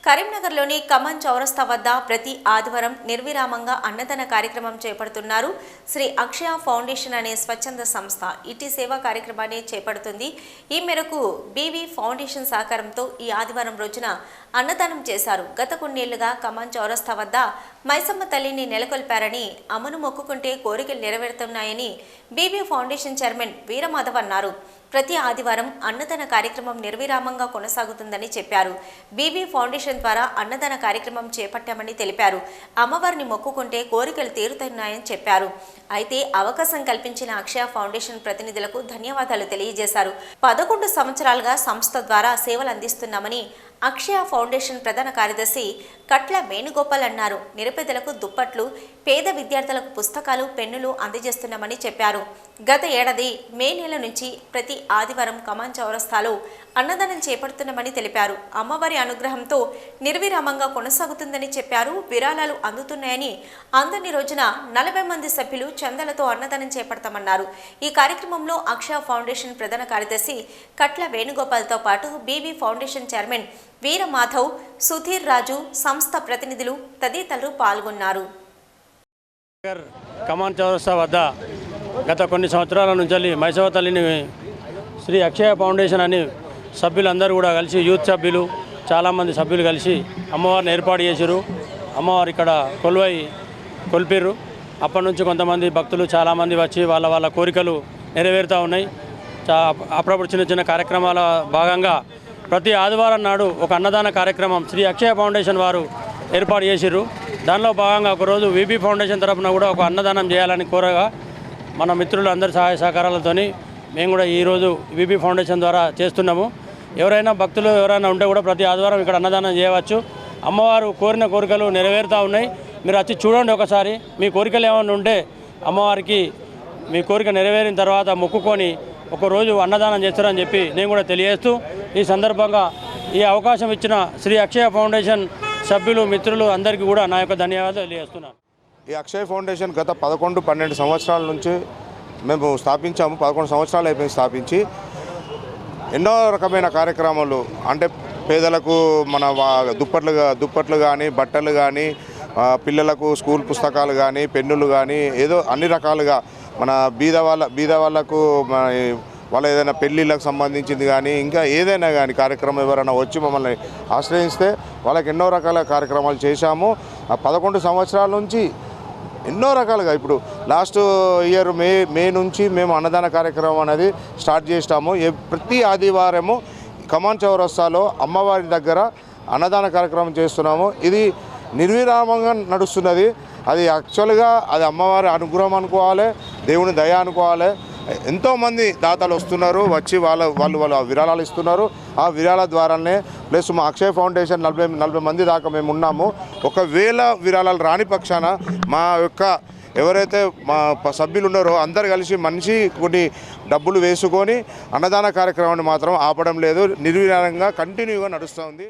కరీంనగర్లోని కమన్ చౌరస్తా వద్ద ప్రతి ఆదివారం నిర్విరామంగా అన్నదాన కార్యక్రమం చేపడుతున్నారు. శ్రీ అక్షయ ఫౌండేషన్ అనే స్వచ్ఛంద సంస్థ ఇటీ సేవా కార్యక్రమాన్ని చేపడుతుంది. ఈ మేరకు బీవీ ఫౌండేషన్ సహకారంతో ఈ ఆదివారం రోజున అన్నదానం చేశారు. గత కొన్నేళ్లుగా కమన్ చౌరస్తా వద్ద మైసమ్మ తల్లిని నెలకొల్పారని, అమ్మను మొక్కుకుంటే కోరికలు నెరవేరుతున్నాయని బీవీ ఫౌండేషన్ చైర్మన్ వీరమాధవ్ అన్నారు. ప్రతి ఆదివారం అన్నదాన కార్యక్రమం నిర్విరామంగా కొనసాగుతుందని చెప్పారు. బీవీ ఫౌండేషన్ ద్వారా అన్నదాన కార్యక్రమం చేపట్టామని తెలిపారు. అమ్మవారిని మొక్కుకుంటే కోరికలు తీరుతున్నాయని చెప్పారు. అయితే అవకాశం కల్పించిన అక్షయ ఫౌండేషన్ ప్రతినిధులకు ధన్యవాదాలు తెలియజేశారు. 11 సంవత్సరాలుగా సంస్థ ద్వారా సేవలు అందిస్తున్నామని అక్షయ ఫౌండేషన్ ప్రధాన కార్యదర్శి కట్ల వేణుగోపాల్ అన్నారు. నిరుపేదలకు దుప్పట్లు, పేద విద్యార్థులకు పుస్తకాలు, పెన్నులు అందజేస్తున్నామని చెప్పారు. గత ఏడాది మే నెల నుంచి ప్రతి ఆదివారం కమాన్ చౌరస్తాలో అన్నదానం చేపడుతున్నామని తెలిపారు. అమ్మవారి అనుగ్రహంతో నిర్విరామంగా కొనసాగుతుందని చెప్పారు. విరాళాలు అందుతున్నాయని, అందని రోజున 40 మంది సభ్యులు చందాలతో అన్నదానం చేపడతామన్నారు. ఈ కార్యక్రమంలో అక్షయ ఫౌండేషన్ ప్రధాన కార్యదర్శి కట్ల వేణుగోపాల్తో పాటు BV foundation chairman Veeramadhav, Sudheer రాజు, సంస్థ ప్రతినిధులు తదితరులు పాల్గొన్నారు. కమాన్ చౌరస్తా వద్ద గత కొన్ని సంవత్సరాల నుంచి మైసమ్మ తల్లిని శ్రీ అక్షయ ఫౌండేషన్ అని సభ్యులందరూ కూడా కలిసి, యూత్ సభ్యులు చాలామంది సభ్యులు కలిసి అమ్మవారిని ఏర్పాటు చేశారు. అమ్మవారు ఇక్కడ కొలిపిర్రు. అప్పటి నుంచి కొంతమంది భక్తులు చాలామంది వచ్చి వాళ్ళ కోరికలు నెరవేరుతూ ఉన్నాయి. అప్పుడప్పుడు చిన్న చిన్న కార్యక్రమాల భాగంగా ప్రతి ఆదివారం నాడు ఒక అన్నదాన కార్యక్రమం శ్రీ అక్షయ ఫౌండేషన్ వారు ఏర్పాటు చేసిర్రు. దానిలో భాగంగా ఒకరోజు వీబీ ఫౌండేషన్ తరఫున కూడా ఒక అన్నదానం చేయాలని కోరగా మన మిత్రులు అందరి సహాయ సహకారాలతో మేము కూడా ఈరోజు వీబీ ఫౌండేషన్ ద్వారా చేస్తున్నాము. ఎవరైనా భక్తులు ఎవరైనా ఉంటే కూడా ప్రతి ఆదివారం ఇక్కడ అన్నదానం చేయవచ్చు. అమ్మవారు కోరిన కోరికలు నెరవేరుతూ ఉన్నాయి. మీరు వచ్చి చూడండి ఒకసారి. మీ కోరికలు ఏమైనా ఉంటే అమ్మవారికి మీ కోరిక నెరవేరిన తర్వాత మొక్కుకొని ఒకరోజు అన్నదానం చేస్తారని చెప్పి నేను కూడా తెలియజేస్తూ, ఈ సందర్భంగా ఈ అవకాశం ఇచ్చిన శ్రీ అక్షయ ఫౌండేషన్ సభ్యులు, మిత్రులు అందరికీ కూడా నా యొక్క ధన్యవాదాలు తెలియజేస్తున్నాను. ఈ అక్షయ ఫౌండేషన్ గత 11-12 సంవత్సరాల నుంచి మేము స్థాపించాము. 11 సంవత్సరాలు అయిపోయి స్థాపించి ఎన్నో రకమైన కార్యక్రమాలు, అంటే పేదలకు మన దుప్పట్లు కానీ, బట్టలు కానీ, పిల్లలకు స్కూల్ పుస్తకాలు కానీ, పెన్నులు కానీ, ఏదో అన్ని రకాలుగా మన బీద వాళ్ళకు వాళ్ళ ఏదైనా పెళ్ళిళ్ళకు సంబంధించింది కానీ, ఇంకా ఏదైనా కానీ కార్యక్రమం ఎవరైనా వచ్చి మమ్మల్ని ఆశ్రయిస్తే వాళ్ళకి ఎన్నో రకాల కార్యక్రమాలు చేశాము. 11 సంవత్సరాల నుంచి ఎన్నో రకాలుగా ఇప్పుడు లాస్ట్ ఇయర్ మే నుంచి మేము అన్నదాన కార్యక్రమం అనేది స్టార్ట్ చేస్తాము. ప్రతి ఆదివారము కమాన్ చౌరస్తాలో అమ్మవారి దగ్గర అన్నదాన కార్యక్రమం చేస్తున్నాము. ఇది నిర్విరామంగా నడుస్తున్నది. అది యాక్చువల్గా అది అమ్మవారి అనుగ్రహం అనుకోవాలి, దేవుని దయ అనుకోవాలి. ఎంతోమంది దాతలు వస్తున్నారు, వచ్చి వాళ్ళు విరాళాలు ఇస్తున్నారు. ఆ విరాళాల ద్వారానే ప్లస్ మా అక్షయ ఫౌండేషన్ 40 మంది దాకా మేము ఉన్నాము. ఒకవేళ విరాళాలు రాని పక్షాన మా యొక్క ఎవరైతే మా సభ్యులు ఉన్నారో అందరు కలిసి మనిషి కొన్ని డబ్బులు వేసుకొని అన్నదాన కార్యక్రమాన్ని మాత్రం ఆపడం లేదు. నిర్విరామంగా కంటిన్యూగా నడుస్తూ ఉంది.